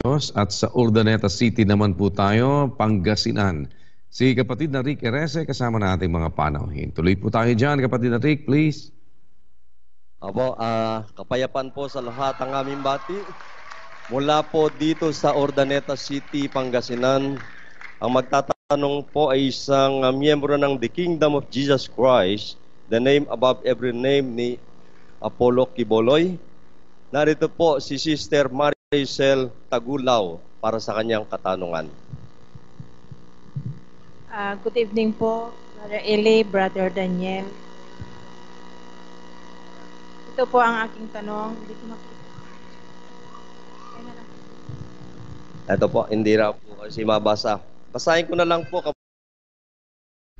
Diyos. At sa Urdaneta City naman po tayo, Pangasinan. Si kapatid na Rick Erese kasama na ating mga panauhin. Tuloy po tayo dyan, kapatid na Rick, please. Apo, kapayapaan po sa lahat ang aming bati. Mula po dito sa Urdaneta City, Pangasinan, ang magtatanong po ay isang miyembro ng The Kingdom of Jesus Christ, the name above every name ni Apollo Quiboloy. Narito po si Sister Maricel Tagulaw para sa kanyang katanungan. Good evening po, Brother Eli, Brother Daniel. Ito po ang aking tanong. Hindi ko makita. Ito po, hindi na po kasi mabasa. Basahin ko na lang po.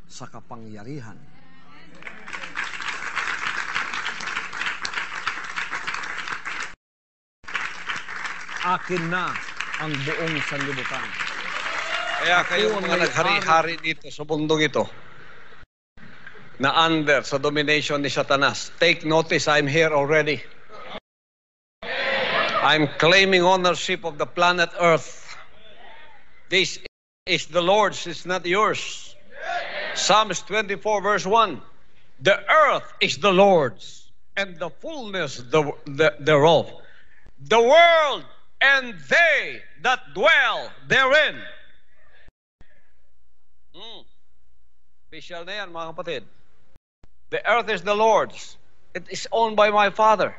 Sa kapangyarihan. Akin na ang buong sanlibutan. Kaya kayo mga naghari-hari dito sa mundong ito, na under sa domination ni Satanas, take notice, I'm here already. I'm claiming ownership of the planet Earth. This is the Lord's, it's not yours. Psalms 24 verse 1. The earth is the Lord's, and the fullness thereof. The world and they that dwell therein. Official na yan, mga kapatid. The earth is the Lord's. It is owned by my Father.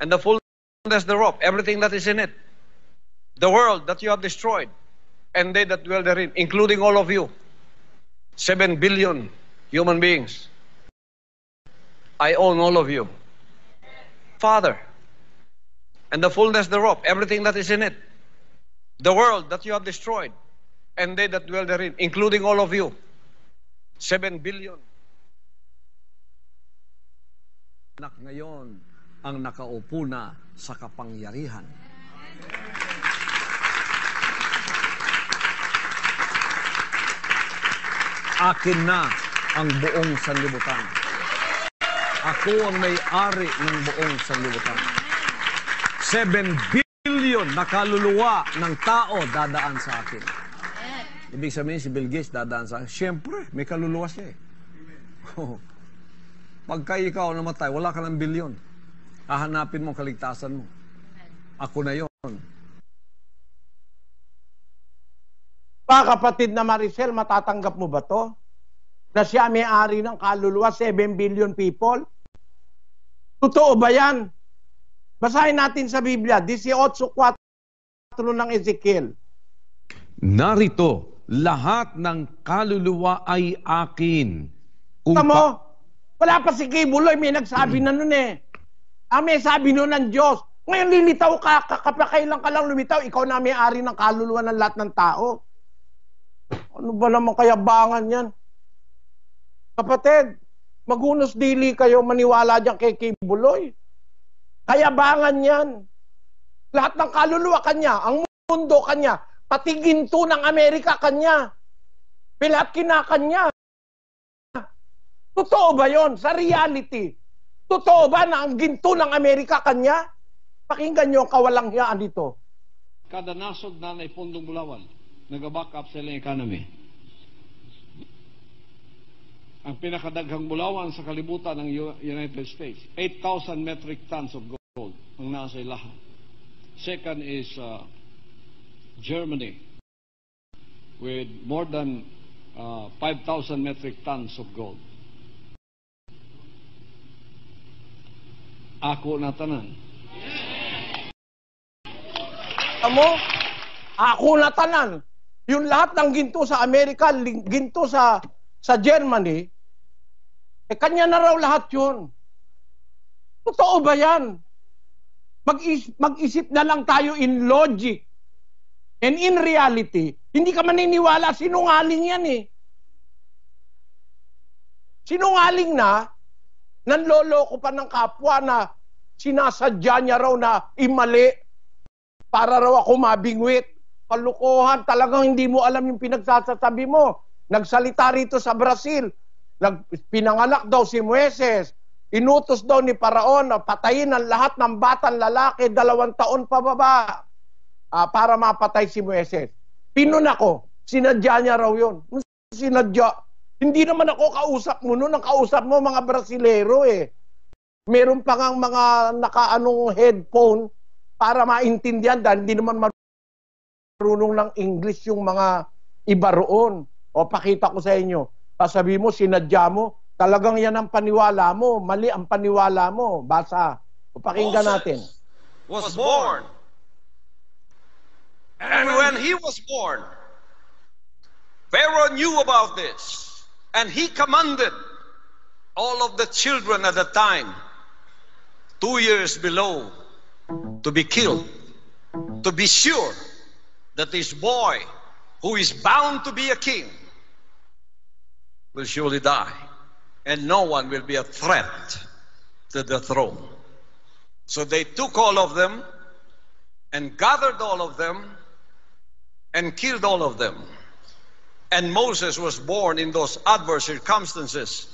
And the fullness thereof, everything that is in it. The world that you have destroyed, and they that dwell therein, including all of you. 7 billion human beings. I own all of you. Father. And the fullness thereof, everything that is in it. The world that you have destroyed, and they that dwell therein, including all of you. 7 billion. Anak ngayon ang nakaupo na sa kapangyarihan. Akin na ang buong sanlibutan. Ako ang may-ari ng buong sanlibutan. 7 billion na kaluluwa ng tao dadaan sa akin. Ibig sabihin si Bill Gates dadaan sa akin. Siyempre, may kaluluwa siya eh. Pagka ikaw namatay, wala ka ng bilyon. Hahanapin mo kaligtasan mo. Ako na yon. Kapatid na Maricel, matatanggap mo ba to? Na siya may-ari ng kaluluwa, 7 billion people? Totoo ba yan? Basahin natin sa Biblia, 18:4 ng Ezekiel. Narito, lahat ng kaluluwa ay akin. Tamo, wala pa si Kibuloy, may nagsabi na nun eh. May sabi nun ng Diyos. Ngayon lilitaw ka, kapakailan ka lang lumitaw, ikaw na may-ari ng kaluluwa ng lahat ng tao. Ano ba naman kayabangan yan? Kapatid, maghunos dili kayo maniwala dyan kay Kibuloy. Kayabangan yan. Lahat ng kaluluwa kanya, ang mundo kanya, pati ginto ng Amerika kanya. Lahat kinakanya. Totoo ba yon sa reality? Totoo ba na ang ginto ng Amerika kanya? Pakinggan nyo ang kawalang hiyaan dito. Kada nasod na na ipundong bulawan, nag-back up sa ilang economy. Ang pinakadaghang bulawan sa kalibutan ng United States, 8,000 metric tons of gold ang nasa ilaha. Second is Germany with more than 5,000 metric tons of gold. Ako na tanan. Amo, ako na tanan. Yung lahat ng ginto sa Amerika, ginto sa Germany, kanya na raw lahat yun. Totoo ba yan? Mag-isip na lang tayo in logic. And in reality, hindi ka maniniwala, sinungaling yan eh. Sinungaling na, nanloloko pa ng kapwa na sinasadya niya raw na imali para raw ako mabingwit. Kalukuhan, talagang hindi mo alam yung pinagsasasabi mo. Nagsalita rito sa Brazil, pinanganak daw si Moises, inutos daw ni Paraon na patayin ang lahat ng batang lalaki 2 taon pababa. para mapatay si Moises. Pinuna ko, sinadya niya raw yun. Sinadya. Hindi naman ako kausap mo noon. Ang kausap mo, mga Brasilero eh. Meron pa ngang mga nakaanong headphone para maintindihan dahil hindi naman marunong ng English yung mga iba roon. O pakita ko sa inyo. Sabi mo, sinadya mo, talagang yan ang paniwala mo. Mali ang paniwala mo. Basa. O pakinggan natin. Was born. And when he was born, Pharaoh knew about this. And he commanded all of the children at the time, 2 years below, to be killed, to be sure that this boy, who is bound to be a king, will surely die, and no one will be a threat to the throne. So they took all of them and gathered all of them and killed all of them. And Moses was born in those adverse circumstances.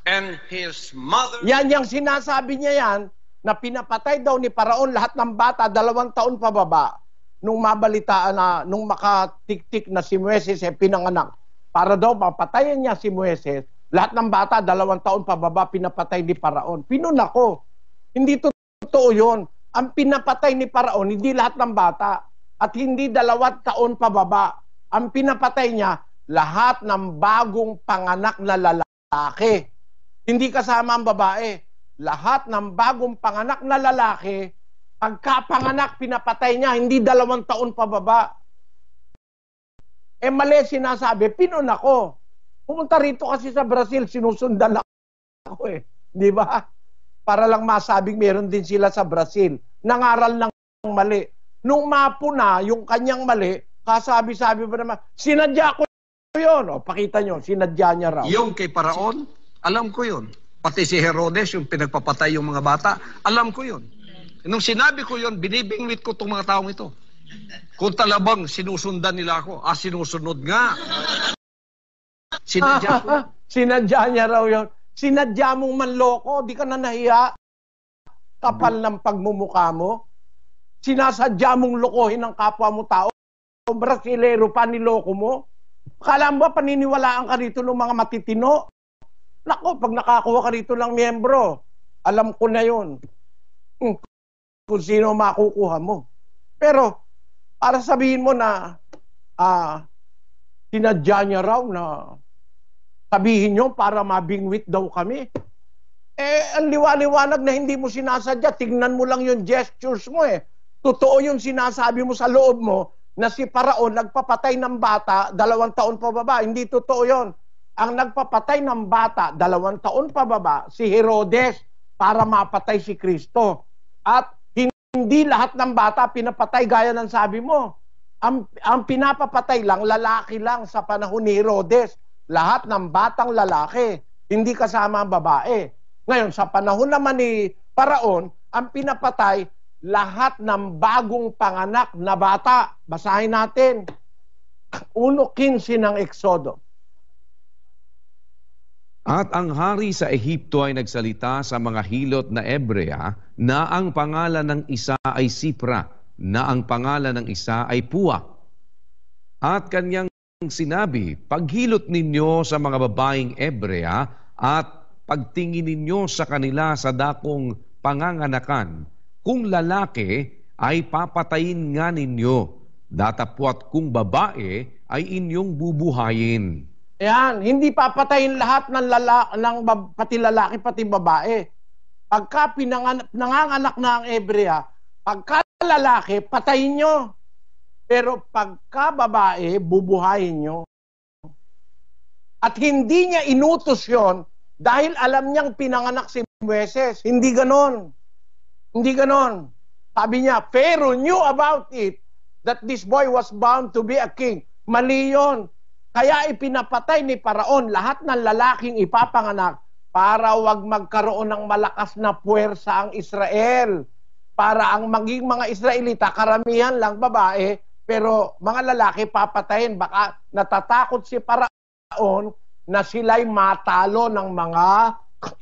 And his mother... Yan yung sinasabi niya yan, na pinapatay daw ni Paraon lahat ng bata, 2 taon pababa, nung mabalitaan na, nung makatiktik na si Moises ay pinanganak. Para daw mapatayin niya si Moises, lahat ng bata, 2 taon pababa, pinapatay ni Paraon. Pinuna ko. Hindi totoo yun. Ang pinapatay ni Paraon, hindi lahat ng bata. At hindi 2 taon pababa. Ang pinapatay niya, lahat ng bagong panganak na lalaki. Hindi kasama ang babae. Lahat ng bagong panganak na lalaki, pagkapanganak, pinapatay niya, hindi 2 taon pababa. Mali sinasabi, pinuna ko. Pumunta rito kasi sa Brazil, sinusundan ako eh. Di ba? Para lang masabing meron din sila sa Brazil. Nangaral ng mali. Nung mapuna yung kanyang mali, kasabi-sabi pa naman, sinadya ko yun. O, pakita nyo, sinadya niya raw. Yung kay Paraon, alam ko yun. Pati si Herodes, yung pinagpapatay yung mga bata, alam ko yun. Nung sinabi ko yun, binibingwit ko itong mga taong ito. Kung talabang sinusundan nila ako, sinusunod nga. Sinadya ko. Sinadya niya raw yun. Sinadya mong manloko, di ka na nahiya. Kapal ng pagmumukha mo. Sinasadya mong lokohin ang kapwa mo tao. Brasilero pa niloko mo. Kala mo ba paniniwalaan ka rito ng mga matitino? Nako, pag nakakuha ka rito ng miyembro, alam ko na yun. Kung sino makukuha mo. Pero, para sabihin mo na sinadya niya raw na sabihin nyo para mabingwit daw kami. Ang liwanag na hindi mo sinasadya, tignan mo lang yung gestures mo eh. Totoo yung sinasabi mo sa loob mo na si Paraon nagpapatay ng bata 2 taon pababa. Hindi totoo yon. Ang nagpapatay ng bata 2 taon pababa, si Herodes, para mapatay si Kristo. At hindi lahat ng bata pinapatay gaya ng sabi mo. Ang pinapapatay lang, lalaki lang sa panahon ni Herodes. Lahat ng batang lalaki, hindi kasama ang babae. Ngayon, sa panahon naman ni Paraon, ang pinapatay, lahat ng bagong panganak na bata. Basahin natin. 1:15 ng Exodo. At ang hari sa Ehipto ay nagsalita sa mga hilot na Ebrea na ang pangalan ng isa ay Sipra, na ang pangalan ng isa ay Pua. At kanyang sinabi, paghilot ninyo sa mga babaeng Ebrea at pagtingin ninyo sa kanila sa dakong panganganakan. Kung lalaki ay papatayin nga ninyo, datapwat kung babae ay inyong bubuhayin. Ayan, hindi papatayin lahat ng pati lalaki, pati babae. Pagka nanganganak na ang Ebrea, pagka lalaki, patayin nyo. Pero pagka babae, bubuhayin nyo. At hindi niya inutos yon dahil alam niyang pinanganak si Moises. Hindi ganon. Hindi ganon. Sabi niya, Pharaoh knew about it, that this boy was bound to be a king. Mali yun. Kaya ipinapatay ni Paraon lahat ng lalaking ipapanganak para wag magkaroon ng malakas na puwersa ang Israel. Para ang maging mga Israelita, karamihan lang babae, pero mga lalaki papatayin. Baka natatakot si Paraon na sila'y matalo ng mga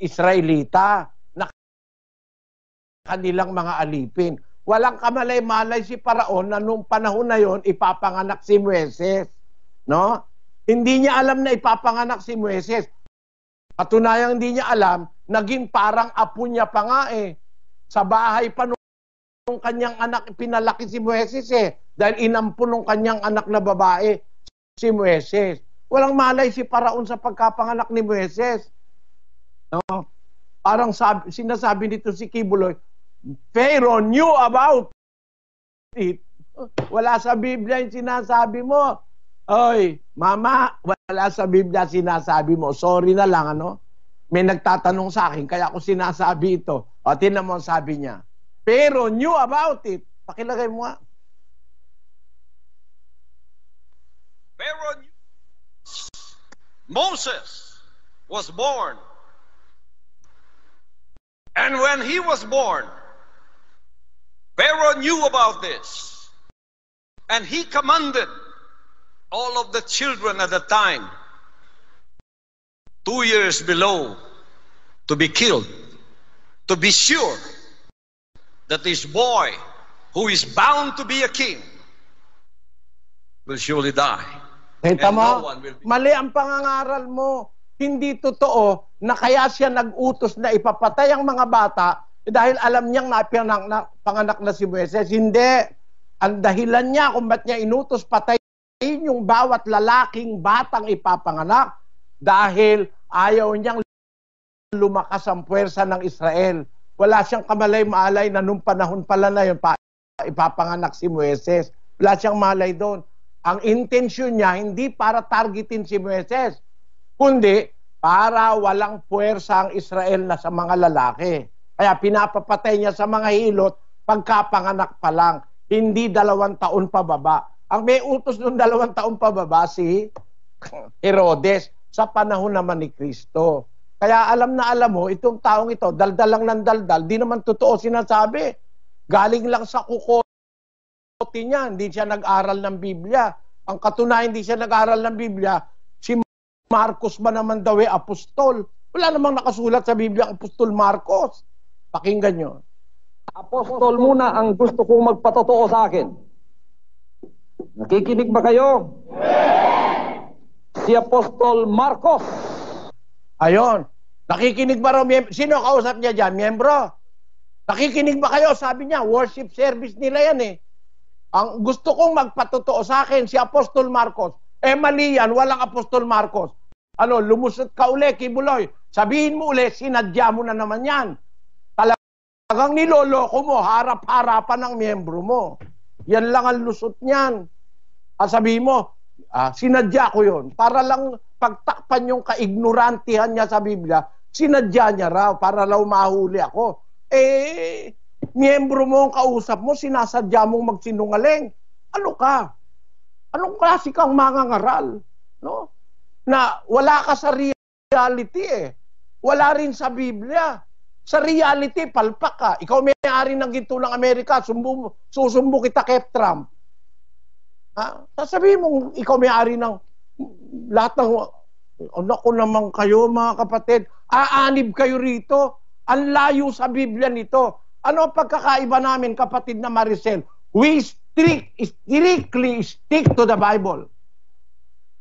Israelita na kanilang mga alipin. walang kamalay-malay si Paraon na nung panahon na yon ipapanganak si Moises. No? Hindi niya alam na ipapanganak si Moises. Patunayang hindi niya alam, naging parang apo niya pa nga eh. Sa bahay pa nung kanyang anak, pinalaki si Moises eh. Dahil inampun nung kanyang anak na babae, si Moises. Walang malay si Paraon sa pagkapanganak ni Moises. No? Parang sinasabi nito si Kibuloy, Pharaoh knew about it. Wala sa Biblia yung sinasabi mo. Oy, mama, wala sa Biblia sinasabi mo. Sorry na lang, ano? May nagtatanong sa akin, kaya ako sinasabi ito. O, tinan mo ang sabi niya. Pharaoh knew about it. Pakilagay mo nga. Pharaoh knew. Moses was born. And when he was born, Pharaoh knew about this. And he commanded all of the children at the time, 2 years below, to be killed, to be sure that this boy, who is bound to be a king, will surely die. Kita mo, mali ang pangangaral mo. Hindi totoo na kaya siya nag-utos na ipapatay ang mga bata dahil alam niyang panganak na si Moises. Hindi. Ang dahilan niya kung ba't niya inutos patayin yung bawat lalaking batang ipapanganak dahil ayaw niyang lumakas ang puwersa ng Israel. Wala siyang kamalay-malay na nung panahon pala na yun, ipapanganak si Moises. Wala siyang malay doon. Ang intensyon niya, hindi para targetin si Moises, kundi para walang puwersa ang Israel na sa mga lalaki. Kaya pinapapatay niya sa mga hilot pagkapanganak pa lang, hindi 2 taon pababa. Ang may utos ng 2 taon pababa si Herodes sa panahon naman ni Kristo. Kaya alam na alam mo, itong taong ito, daldal lang ng daldal, di naman totoo sinasabi. Galing lang sa kukote niya, hindi siya nag-aral ng Biblia. Ang katunayan, hindi siya nag-aral ng Biblia, si Marcos ba naman daw apostol? Wala namang nakasulat sa Biblia ang apostol Marcos. Pakinggan nyo. Apostol muna ang gusto kong magpatotoo sa akin. Nakikinig ba kayo? Si Apostol Marcos. Ayon. Nakikinig ba raw? Sino kausap niya dyan? Miyembro? Nakikinig ba kayo? Sabi niya, worship service nila yan eh. Ang gusto kong magpatotoo sa akin, si Apostol Marcos. Mali yan, walang Apostol Marcos. Ano, lumusot ka uli, Kibuloy. Sabihin mo uli, sinadya mo na naman yan. Talagang niloloko mo, harap-harapan ng miyembro mo. Yan lang ang lusot niyan. Sabihin mo, sinadya ko yun. Para lang pagtakpan yung kaignorantihan niya sa Biblia, sinadya niya raw, para raw mahuli ako. Miyembro mo ang kausap mo, sinasadya mong magsinungaling. Ano ka? Anong klase kang mangangaral? No? Na wala ka sa reality eh. Wala rin sa Biblia. Sa reality, palpak ka. Ikaw may-ari ng ginto ng Amerika, susumbo kita kay Trump. Sasabihin mong ikaw may-ari ng lahat ng... Naku naman kayo mga kapatid, aanib kayo rito. Ang layo sa Biblia nito. Ano ang pagkakaiba namin, kapatid na Maricel? We strictly stick to the Bible.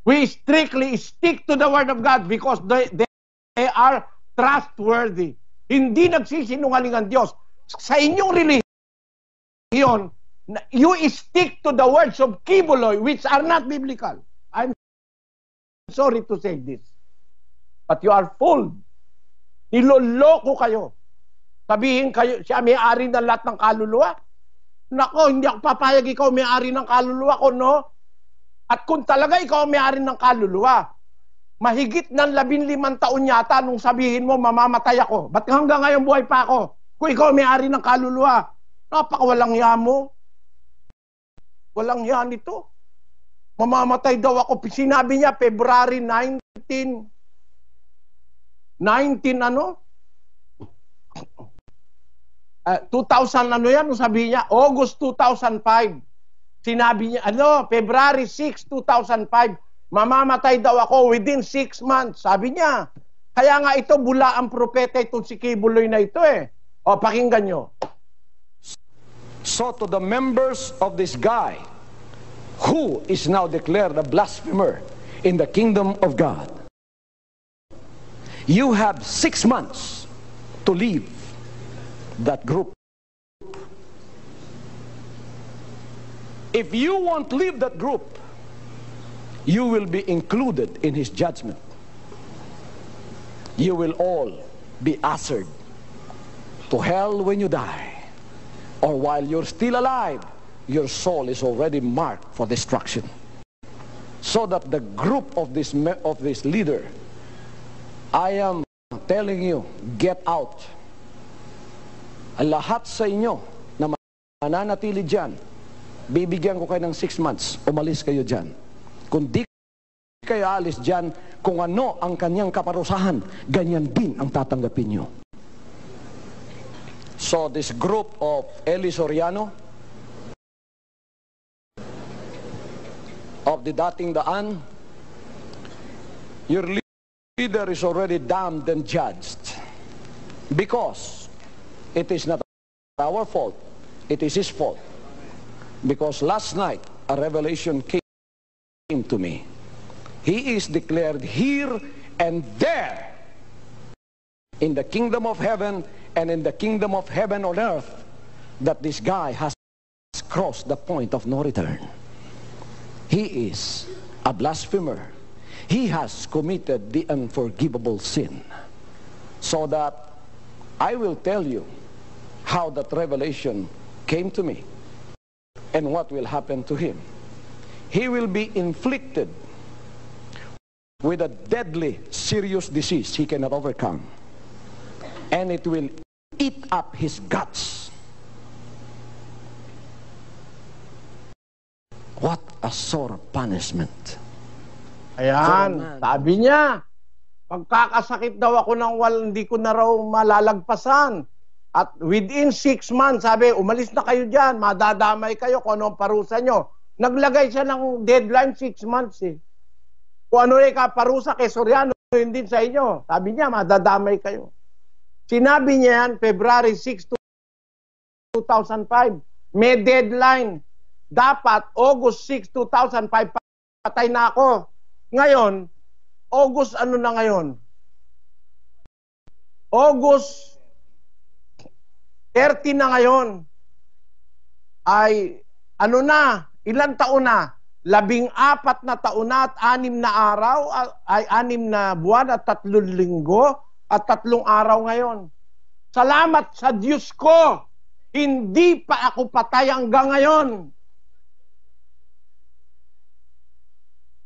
We strictly stick to the Word of God because they are trustworthy. Hindi nagsisinungaling ang Diyos. Sa inyong religion, you stick to the words of Kibuloy which are not biblical. I'm sorry to say this. But you are fooled. Niloloko kayo. Sabihin kayo, siya may-ari ng lahat ng kaluluwa. Nako, hindi ako papayag ikaw may-ari ng kaluluwa ko, no? At kung talaga ikaw may-ari ng kaluluwa, mahigit ng 15 taon yata nung sabihin mo, mamamatay ako. Ba't hanggang ngayon buhay pa ako? Kung ikaw may-ari ng kaluluwa, napakawalang hiya mo. Walang hiya nito. Mamamatay daw ako. Sinabi niya, February 19 ano? 2000 ano yan? Sabi niya, August 2005. Sinabi niya, February 6, 2005. Mamamatay daw ako within 6 months. Sabi niya. Kaya nga ito, bula ang propeta itong si Kibuloy na ito eh. O, pakinggan nyo. So to the members of this guy, who is now declared a blasphemer in the kingdom of God, you have 6 months to leave that group. If you won't leave that group, you will be included in his judgment. You will all be ushered to hell when you die, or while you're still alive, your soul is already marked for destruction. So that the group of this leader, I am telling you, get out. Lahat sa inyo na mananatili dyan, bibigyan ko kayo ng 6 months, umalis kayo dyan. Kung di kayo alis dyan, kung ano ang kanyang kaparusahan, ganyan din ang tatanggapin nyo. So this group of Eli Soriano, of the Dating Daan, your leader is already damned and judged, because it is not our fault, it is his fault. Because last night a revelation came to me. He is declared here and there in the kingdom of heaven and in the kingdom of heaven on earth, that this guy has crossed the point of no return. He is a blasphemer. He has committed the unforgivable sin. So that I will tell you how that revelation came to me and what will happen to him. He will be inflicted with a deadly, serious disease he cannot overcome. And it will eat up his guts. What a sore punishment. Ayan, sabi niya, pagkakasakit daw ako ng hindi ko na raw malalagpasan. At within 6 months, sabi, umalis na kayo dyan, madadamay kayo kung ano ang parusa nyo. Naglagay siya ng deadline 6 months eh. Kung ano yung kaparusa kay Soriano, yun din sa inyo. Sabi niya, madadamay kayo. Sinabi niya yan, February 6, 2005. May deadline. Dapat, August 6, 2005, patay na ako. Ngayon, August ano na ngayon? August 30 na ngayon. Ay, ano na? Ilang taon na? 14 na taon na at 6 na araw, ay 6 na buwan at 3 linggo at 3 araw ngayon. Salamat sa Diyos ko, hindi pa ako patay hanggang ngayon.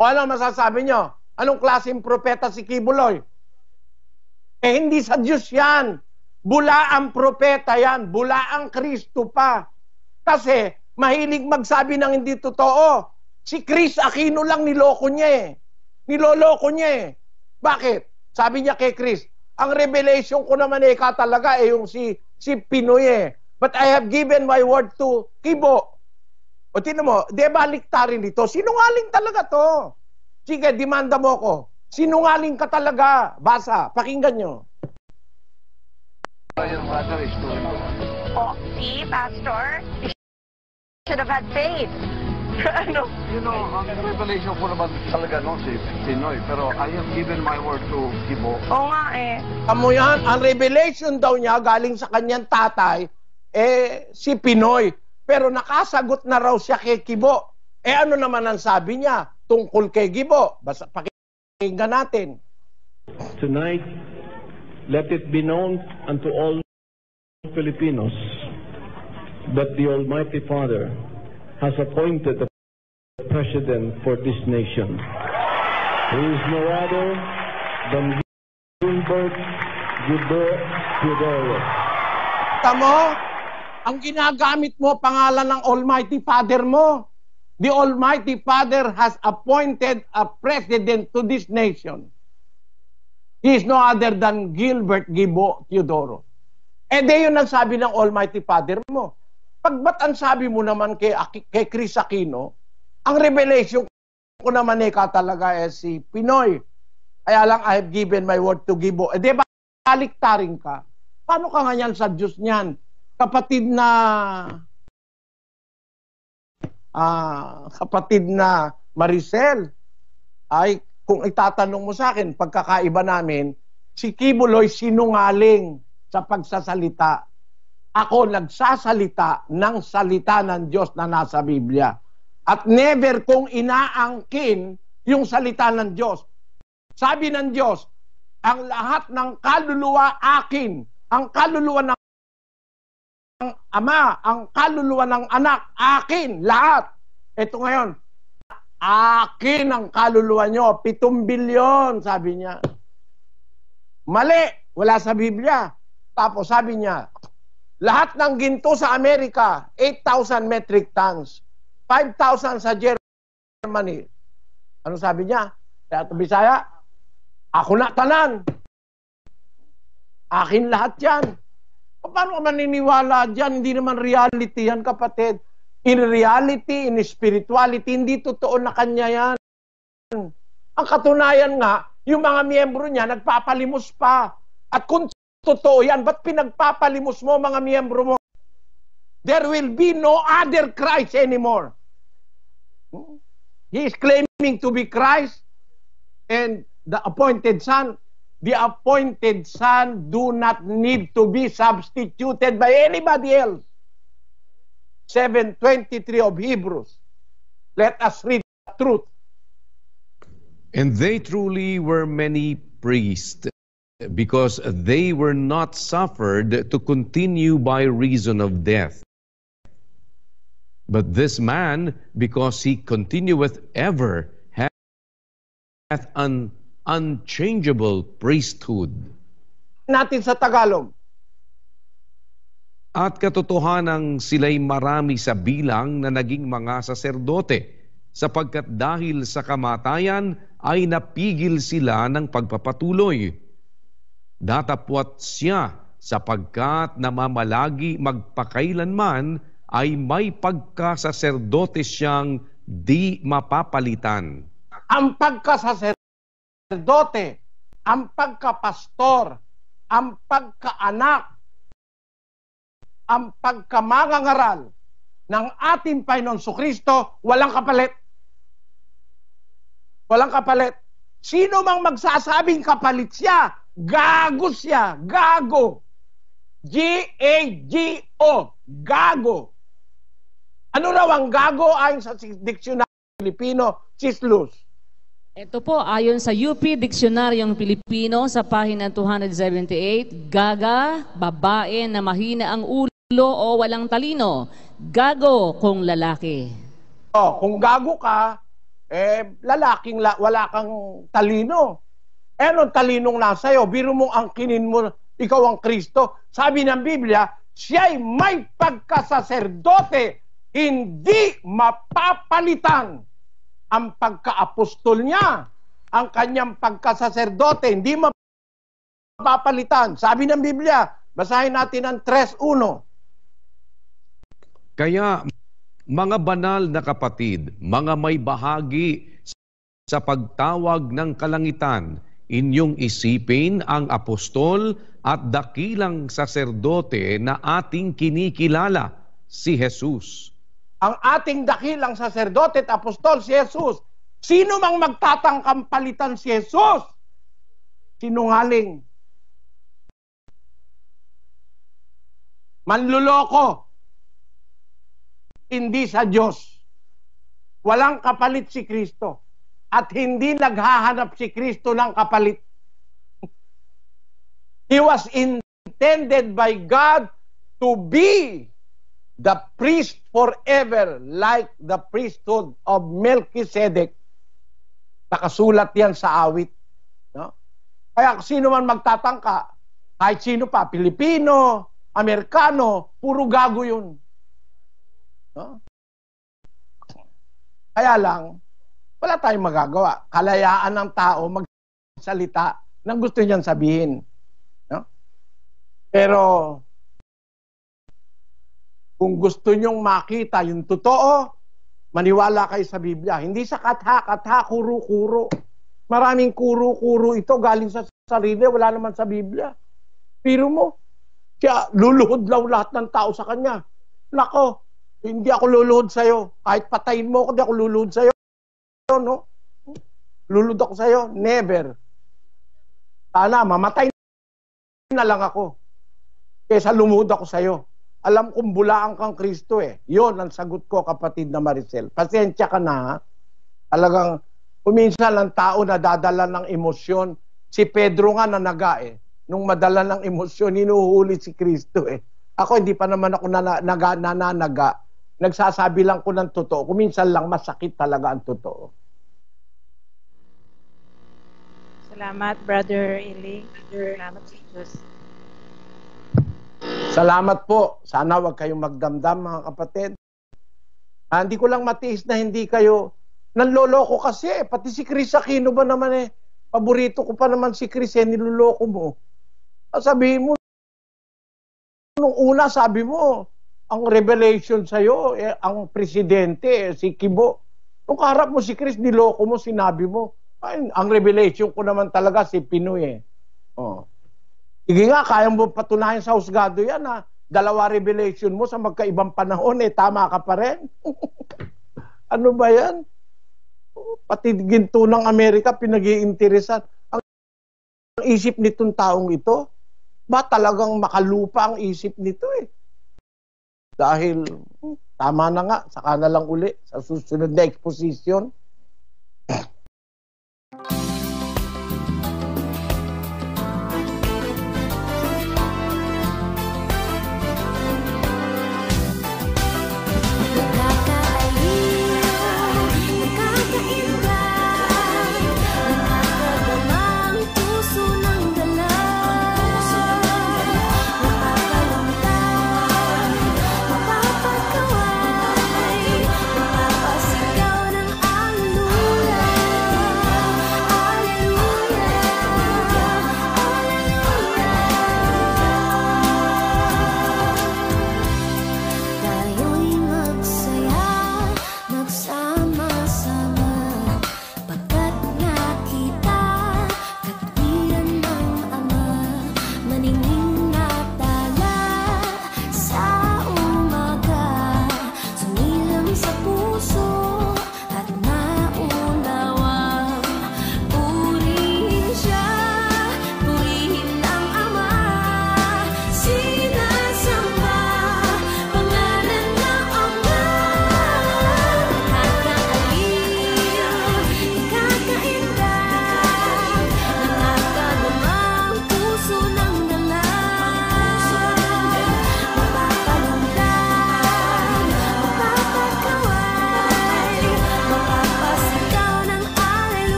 O ano masasabi nyo? Anong klaseng propeta si Kibuloy? Eh hindi sa Diyos yan. Bulaang propeta yan. Bulaang Kristo pa. Kasi mahilig magsabi ng hindi totoo. Si Chris Aquino lang niloko niya eh. Niloloko niya eh. Bakit? Sabi niya kay Chris, ang revelation ko naman eh talaga eh yung si Pinoy eh. But I have given my word to Kibo. O tinan mo, di baliktarin dito. Sinungaling talaga to. Sige, demanda mo ko. Sinungaling ka talaga. Basa, pakinggan nyo. Oh, see, Pastor? You should have had faith. Ano? You know, ang revelation ko naman talaga no, si Pinoy. Pero I have given my word to Kibo. Oo nga eh. Amo yan, ang revelation daw niya galing sa kanyang tatay, eh, si Pinoy. Pero nakasagot na raw siya kay Kibo. Eh ano naman ang sabi niya tungkol kay Kibo? Basta pakinggan natin. Tonight, let it be known unto all Filipinos that the Almighty Father has appointed a president for this nation. He is no other than Gilbert Gibo Teodoro. Tamo? Ang ginagamit mo, pangalan ng Almighty Father mo. The Almighty Father has appointed a president to this nation. He is no other than Gilbert Gibo Teodoro. Eh di yun ang sabi ng Almighty Father mo. Pagbat ang sabi mo naman kay Chris Aquino, ang revelation ko naman eh talaga eh si Pinoy. Kaya lang I have given my word to Gibo. Eh di ba baliktarin ka? Paano ka nga yan sa Diyos niyan? Kapatid na kapatid na Maricel, ay kung itatanong mo sa akin, pagkakaiba namin, si Kibuloy sinungaling sa pagsasalita. Ako nagsasalita ng salita ng Diyos na nasa Biblia. At never kong inaangkin yung salita ng Diyos. Sabi ng Diyos, ang lahat ng kaluluwa akin, ang kaluluwa ng Ama, ang kaluluwa ng anak, akin, lahat. Ito ngayon, akin ang kaluluwa nyo, 7 bilyon, sabi niya. Mali, wala sa Biblia. Tapos sabi niya, lahat ng ginto sa Amerika, 8,000 metric tons, 5,000 sa Germany. Ano sabi niya? Kaya ito Bisaya, ako na tanan. Akin lahat yan. Paano ka maniniwala dyan? Hindi naman reality yan, kapatid. In reality, in spirituality, hindi totoo na kanya yan. Ang katunayan nga, yung mga miyembro niya, nagpapalimos pa. At kung totoo yan, ba't pinagpapalimos mo mga miyembro mo? There will be no other Christ anymore. He is claiming to be Christ and the appointed Son. The appointed Son do not need to be substituted by anybody else. 7:23 of Hebrews. Let us read the truth. And they truly were many priests, because they were not suffered to continue by reason of death. But this man, because he continueth ever, hath an unchangeable priesthood. Natin sa Tagalog. At katotohanang sila'y marami sa bilang na naging mga saserdote, sapagkat dahil sa kamatayan ay napigil sila ng pagpapatuloy. Datapwat siya sapagkat namamalagi magpakailanman ay may pagkasaserdote siyang di mapapalitan. Ang pagkasaserdote, ang pagkapastor, ang pagkaanak, ang pagkamangangaral ng ating Panginoon Kristo, walang kapalit. Walang kapalit. Sino mang magsasabing kapalit siya, gago siya, gago. G-A-G-O, gago. Ano raw ang gago ayon sa diksyonaryo Pilipino, Cislus? Ito po, ayon sa UP Diksionaryong Pilipino sa pahina 278, gaga, babae na mahina ang ulo o walang talino. Gago kung lalaki. Kung gago ka, lalaking wala kang talino. Anong talinong nasa'yo? Biro mong angkinin mo, ikaw ang Kristo. Sabi ng Biblia, siya'y may pagkasaserdote, hindi mapapalitan. Ang pagka-apostol niya, ang kanyang pagkasaserdote, hindi mapapalitan. Sabi ng Biblia, basahin natin ang 3:1. Kaya, mga banal na kapatid, mga may bahagi sa pagtawag ng kalangitan, inyong isipin ang apostol at dakilang saserdote na ating kinikilala, si Jesus. Ang ating dakilang saserdote at apostol, si Jesus. Sino mang magtatangkang palitan si Jesus? Sinungaling. Manluloko. Hindi sa Diyos. Walang kapalit si Kristo. At hindi naghahanap si Kristo ng kapalit. He was intended by God to be the priest forever, like the priesthood of Melchizedek. Nakasulat yan sa awit. No? Kaya sino man magtatangka, kahit sino pa, Pilipino, Amerikano, puro gago yun. No? Kaya lang, wala tayong magagawa. Kalayaan ng tao magsalita ng gusto niyang sabihin. No? Pero, kung gusto nyong makita yung totoo, maniwala kayo sa Biblia. Hindi sa katha-katha, kuro-kuro. Maraming kuro-kuro ito galing sa sarili, wala naman sa Biblia. Pero mo, kaya luluhod law lahat ng tao sa kanya. Nako, Hindi ako luluhod sa'yo. Kahit patayin mo ako, hindi ako luluhod sa'yo. No? Luluhod ako sa'yo? Never. Sana, mamatay na lang ako. Kesa lumuhod ako sa'yo. Alam kong bulaan kang Kristo eh. Yun ang sagot ko, kapatid na Maricel. Pasensya ka na, ha? Talagang, kuminsan ang tao na dadala ng emosyon. Si Pedro nga nanaga eh. Nung madala ng emosyon, hinuhuli si Kristo eh. Ako, hindi pa naman ako nananaga. Nagsasabi lang ko ng totoo. Kuminsan lang masakit talaga ang totoo. Salamat, Brother Eli. Salamat sa Diyos. Salamat po. Sana wag kayong magdamdam, mga kapatid. Hindi ko lang matiis na hindi kayo nanloloko kasi. Pati si Chris Aquino ba naman eh. Paborito ko pa naman si Chris eh. Niloloko mo. Sabihin mo, nung una sabi mo, ang revelation sa'yo, eh, ang presidente, si Kibo. Nung kaharap mo si Chris, niloko mo, sinabi mo. Ay, ang revelation ko naman talaga si Pinoy eh. Oh. Sige nga, kaya mo patunayan sa husgado yan ha. Dalawa revelation mo sa magkaibang panahon eh, tama ka pa rin. Ano ba yan? Pati ginto ng Amerika pinag-iinteresan. Ang isip nitong taong ito, ba talagang makalupa ang isip nito eh. Dahil tama na nga, saka na lang uli sa susunod na exposition.